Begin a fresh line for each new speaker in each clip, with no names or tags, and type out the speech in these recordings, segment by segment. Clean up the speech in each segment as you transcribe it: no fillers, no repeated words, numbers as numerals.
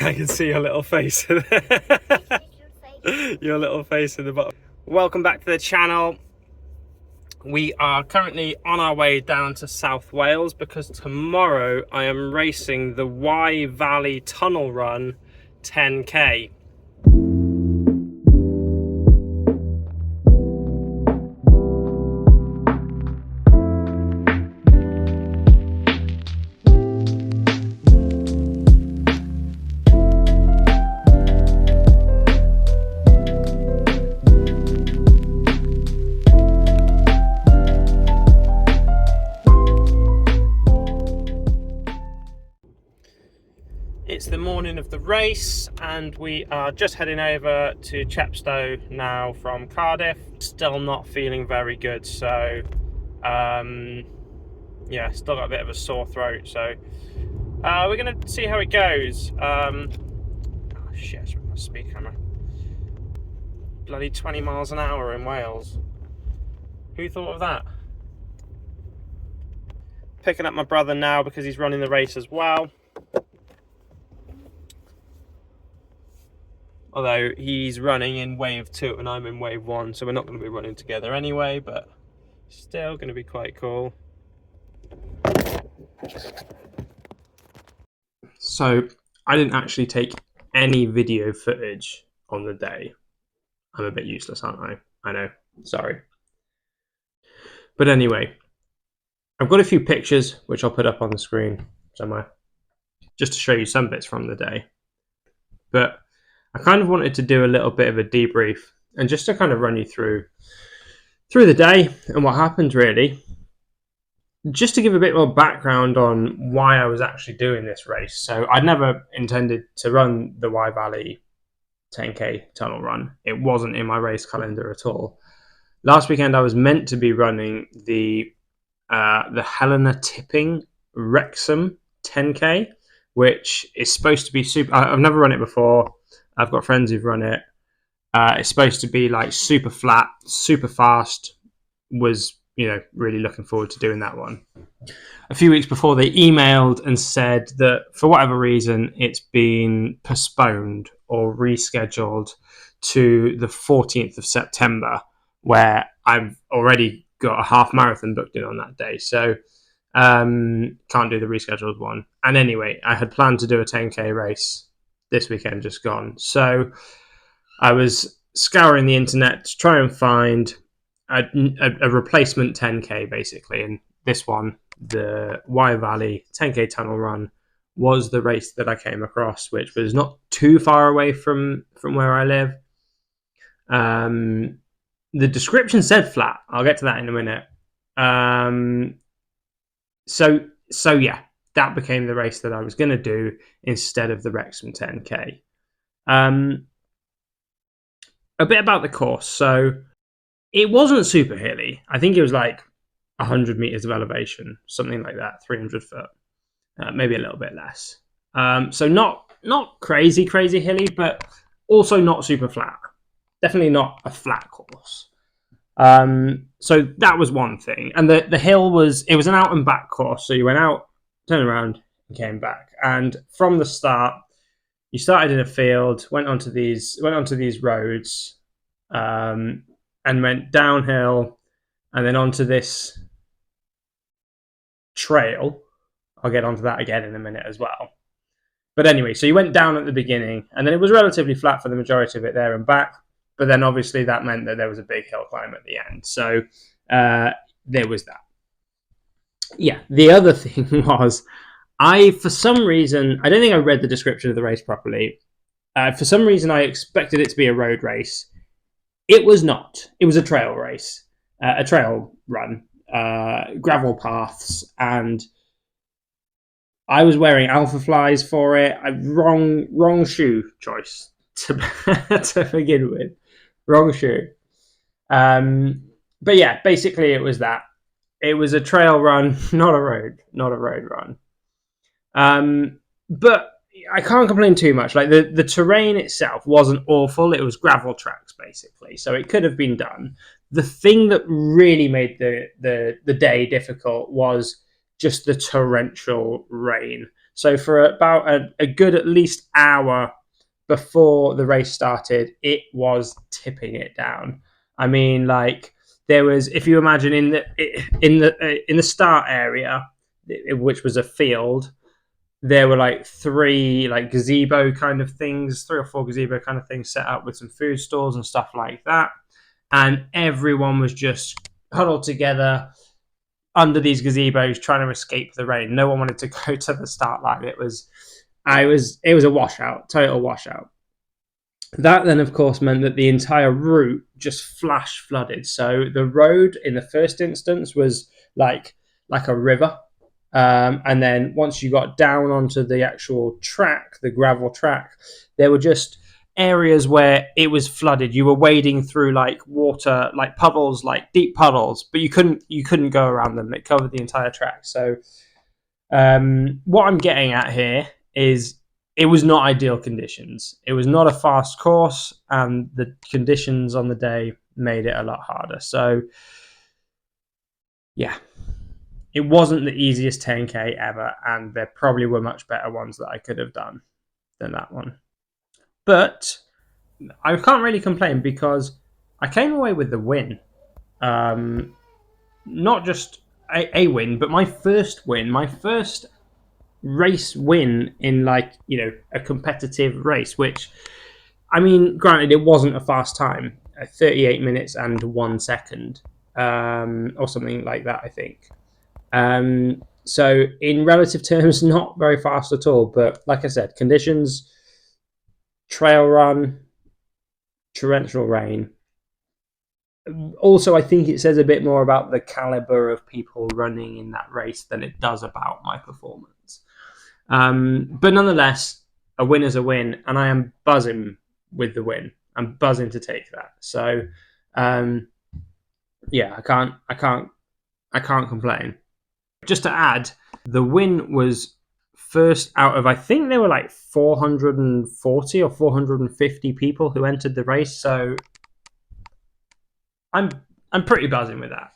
I can see your little face. Your little face in the bottom. Welcome back to the channel. We are currently on our way down to South Wales because tomorrow I am racing the Wye Valley Tunnel Run 10k. It's the morning of the race and we are just heading over to Chepstow now from Cardiff. Still not feeling very good, so yeah, still got a bit of a sore throat, so we're gonna see how it goes. Oh shit, it's my speed camera. Bloody 20 miles an hour in Wales. Who thought of that? Picking up my brother now because he's running the race as well. Although he's running in wave 2 and I'm in wave 1, so we're not going to be running together anyway, but still going to be quite cool. So I didn't actually take any video footage on the day. I'm a bit useless, aren't I? I know, sorry. But anyway, I've got a few pictures which I'll put up on the screen somewhere, just to show you some bits from the day. But I kind of wanted to do a little bit of a debrief and just to kind of run you through the day and what happened, really. Just to give a bit more background on why I was actually doing this race. So I'd never intended to run the Wye Valley 10k tunnel run. It wasn't in my race calendar at all. Last weekend I was meant to be running the Helena Tipping Wrexham 10k, which is supposed to be super. I've never run it before. I've got friends who've run it. It's supposed to be like super flat, super fast. Was, you know, really looking forward to doing that one. A few weeks before, they emailed and said that for whatever reason, it's been postponed or rescheduled to the 14th of September, where I've already got a half marathon booked in on that day. So can't do the rescheduled one. And anyway, I had planned to do a 10k race this weekend just gone. So I was scouring the internet to try and find a replacement 10k basically. And this one, the Wye Valley 10k tunnel run, was the race that I came across, which was not too far away from where I live. The description said flat. I'll get to that in a minute. So yeah, that became the race that I was going to do instead of the Wrexham 10k. A bit about the course. So it wasn't super hilly. I think it was like 100 meters of elevation, something like that, 300 foot, maybe a little bit less. So not crazy hilly, but also not super flat. Definitely not a flat course. So that was one thing. And the hill was an out and back course. So you went out, turned around and came back. And from the start, you started in a field, went onto these roads, and went downhill and then onto this trail. I'll get onto that again in a minute as well. But anyway, so you went down at the beginning and then it was relatively flat for the majority of it there and back. But then obviously that meant that there was a big hill climb at the end. So there was that. Yeah, the other thing was, for some reason, I don't think I read the description of the race properly. For some reason, I expected it to be a road race. It was not. It was a trail race, a trail run, gravel paths, and I was wearing Alpha Flies for it. Wrong shoe choice to begin with. Wrong shoe. But yeah, basically it was that. It was a trail run, not a road run. But I can't complain too much. Like the terrain itself wasn't awful. It was gravel tracks basically, so it could have been done. The thing that really made the day difficult was just the torrential rain. So for about a good at least hour before the race started, it was tipping it down. I mean, like there was, if you imagine in the start area, which was a field, there were like three like gazebo kind of things, 3 or 4 gazebo kind of things set up with some food stalls and stuff like that, and everyone was just huddled together under these gazebos trying to escape the rain. No one wanted to go to the start line. It was a washout, total washout. That then, of course, meant that the entire route just flash flooded. So the road in the first instance was like a river, and then once you got down onto the actual track, the gravel track, there were just areas where it was flooded. You were wading through like water, like puddles, like deep puddles, but you couldn't go around them. It covered the entire track. So what I'm getting at here is it was not ideal conditions. It was not a fast course, and the conditions on the day made it a lot harder. So, yeah, it wasn't the easiest 10K ever, and there probably were much better ones that I could have done than that one. But I can't really complain because I came away with the win. Not just a win, but my first win, my first race win in a competitive race, which, I mean, granted, it wasn't a fast time, 38 minutes and 1 second, or something like that, I think. So in relative terms, not very fast at all, but like I said, conditions, trail run, torrential rain. Also, I think it says a bit more about the caliber of people running in that race than it does about my performance. But nonetheless, a win is a win, and I am buzzing with the win. I'm buzzing to take that. So, yeah, I can't complain. Just to add, the win was first out of, I think there were like 440 or 450 people who entered the race. So I'm pretty buzzing with that.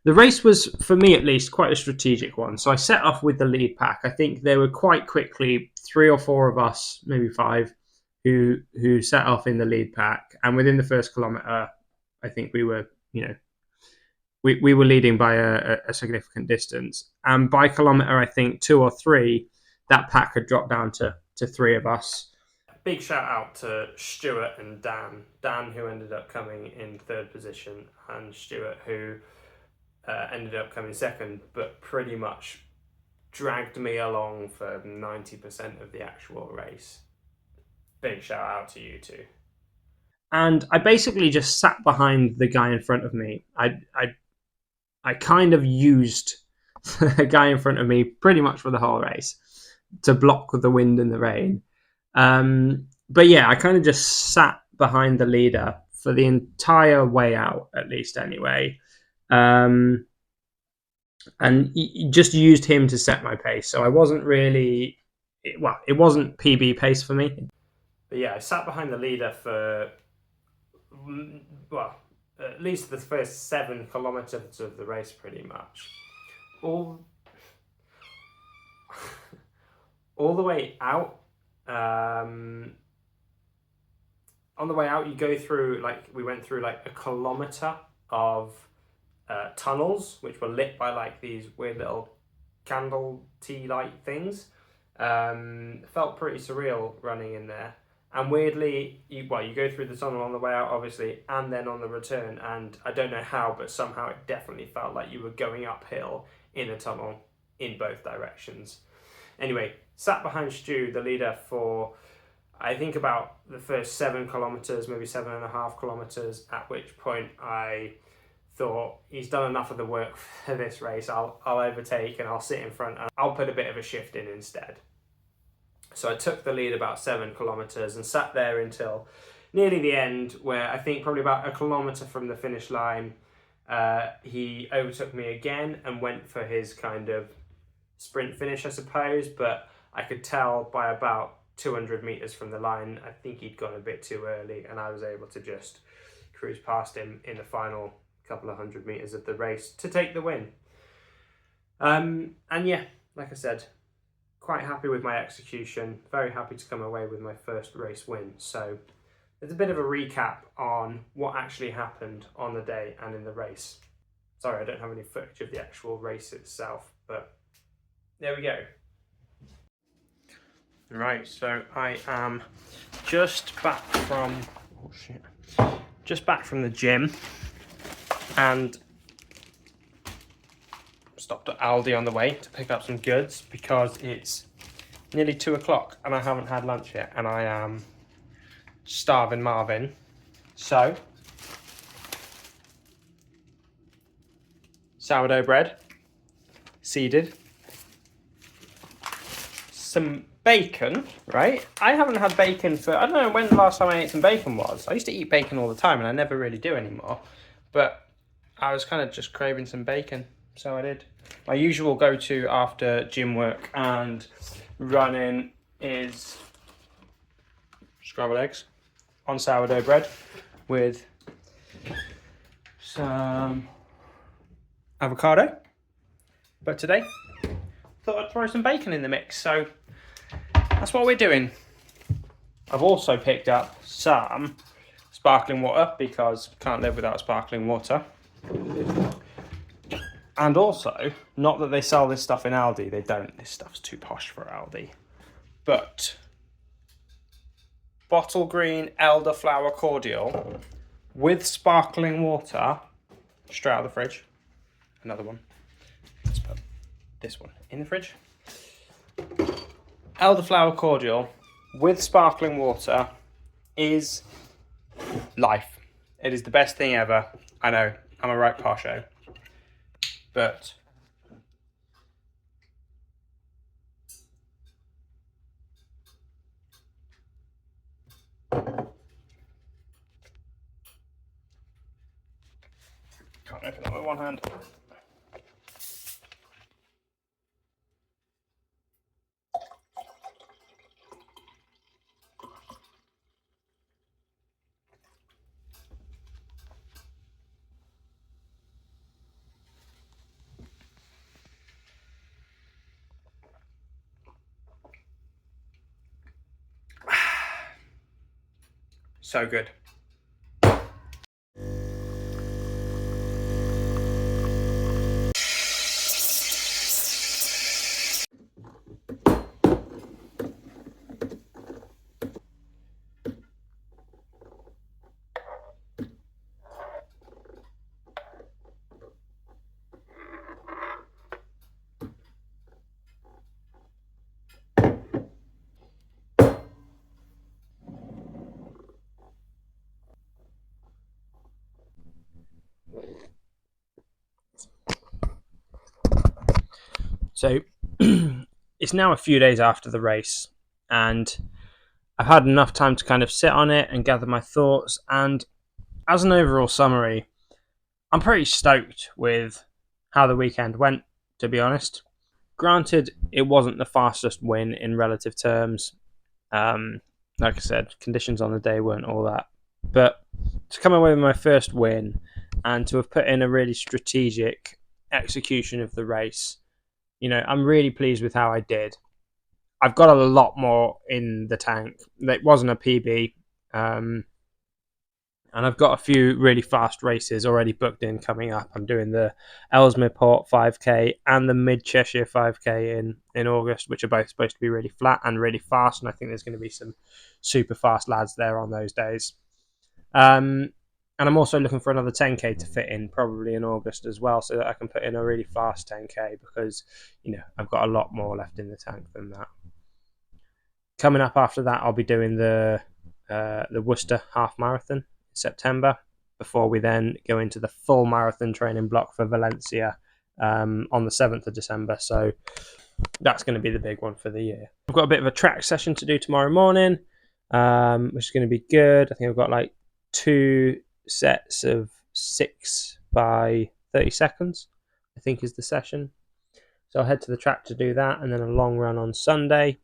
The race was, for me at least, quite a strategic one. So I set off with the lead pack. I think there were quite quickly 3 or 4 of us, maybe 5, who set off in the lead pack. And within the first kilometre, I think we were, we were leading by a significant distance. And by kilometre, I think 2 or 3, that pack had dropped down to 3 of us. Big shout out to Stuart and Dan. Dan, who ended up coming in 3rd position, and Stuart, who ended up coming 2nd, but pretty much dragged me along for 90% of the actual race. Big shout out to you two. And I basically just sat behind the guy in front of me. I kind of used the guy in front of me pretty much for the whole race to block the wind and the rain. But yeah, I kind of just sat behind the leader for the entire way out, at least anyway. And just used him to set my pace. So I wasn't really, it wasn't PB pace for me. But yeah, I sat behind the leader for, at least the first 7 kilometres of the race, pretty much. All the way out. On the way out, you go through, we went through like a kilometre of tunnels, which were lit by like these weird little candle tea light things. Felt pretty surreal running in there. And weirdly, you go through the tunnel on the way out, obviously, and then on the return. And I don't know how, but somehow it definitely felt like you were going uphill in a tunnel in both directions. Anyway, sat behind Stu, the leader, for I think about the first 7 kilometres, maybe 7.5 kilometres, at which point I thought, he's done enough of the work for this race. I'll overtake and I'll sit in front and I'll put a bit of a shift in instead. So I took the lead about 7 kilometres and sat there until nearly the end, where I think probably about 1 kilometre from the finish line, he overtook me again and went for his kind of sprint finish, I suppose. But I could tell by about 200 metres from the line, I think he'd gone a bit too early, and I was able to just cruise past him in the final couple of 100 metres of the race to take the win. And yeah, like I said, quite happy with my execution, very happy to come away with my first race win. So there's a bit of a recap on what actually happened on the day and in the race. Sorry, I don't have any footage of the actual race itself, but there we go. Right, so I am just back from the gym and stopped at Aldi on the way to pick up some goods because it's nearly 2 o'clock and I haven't had lunch yet and I am starving Marvin. So, sourdough bread, seeded, some bacon, right? I haven't had bacon for, I don't know when the last time I ate some bacon was. I used to eat bacon all the time and I never really do anymore. But I was kind of just craving some bacon, so I did. My usual go-to after gym work and running is scrambled eggs on sourdough bread with some avocado. But today, thought I'd throw some bacon in the mix, so that's what we're doing. I've also picked up some sparkling water because can't live without sparkling water. And also, not that they sell this stuff in Aldi, they don't. This stuff's too posh for Aldi. But bottle green elderflower cordial with sparkling water straight out of the fridge. Another one. Let's put this one in the fridge. Elderflower cordial with sparkling water is life. It is the best thing ever. I know, I'm a right posho. But can't open that with one hand. So good. So it's now a few days after the race and I've had enough time to kind of sit on it and gather my thoughts, and as an overall summary, I'm pretty stoked with how the weekend went, to be honest. Granted, it wasn't the fastest win in relative terms. Like I said, conditions on the day weren't all that. But to come away with my first win and to have put in a really strategic execution of the race, you know, I'm really pleased with how I did. I've got a lot more in the tank. It wasn't a PB. And I've got a few really fast races already booked in coming up. I'm doing the Ellesmere Port 5K and the Mid Cheshire 5K in August, which are both supposed to be really flat and really fast. And I think there's going to be some super fast lads there on those days. And I'm also looking for another 10K to fit in probably in August as well, so that I can put in a really fast 10K because, you know, I've got a lot more left in the tank than that. Coming up after that, I'll be doing the Worcester Half Marathon in September before we then go into the full marathon training block for Valencia on the 7th of December. So that's going to be the big one for the year. I've got a bit of a track session to do tomorrow morning, which is going to be good. I think I've got like 2 sets of 6 by 30 seconds, I think is the session. So I'll head to the track to do that, and then a long run on Sunday,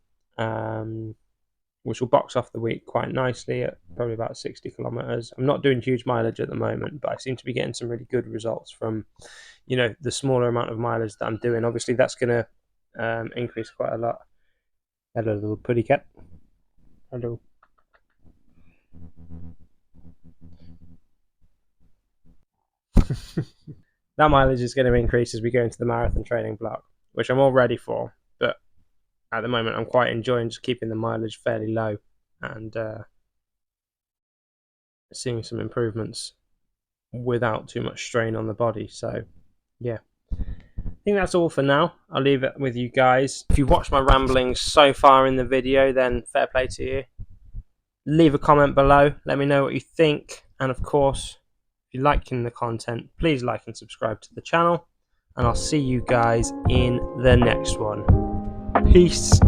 which will box off the week quite nicely at probably about 60 kilometers. I'm not doing huge mileage at the moment, but I seem to be getting some really good results from, you know, the smaller amount of mileage that I'm doing. Obviously, that's going to increase quite a lot Hello, little putty cat. Hello. That mileage is going to increase as we go into the marathon training block, which I'm all ready for. But at the moment, I'm quite enjoying just keeping the mileage fairly low and seeing some improvements without too much strain on the body. So, yeah. I think that's all for now. I'll leave it with you guys. If you've watched my ramblings so far in the video, then fair play to you. Leave a comment below. Let me know what you think. And of course, if you're liking the content, please like and subscribe to the channel. And I'll see you guys in the next one. Peace.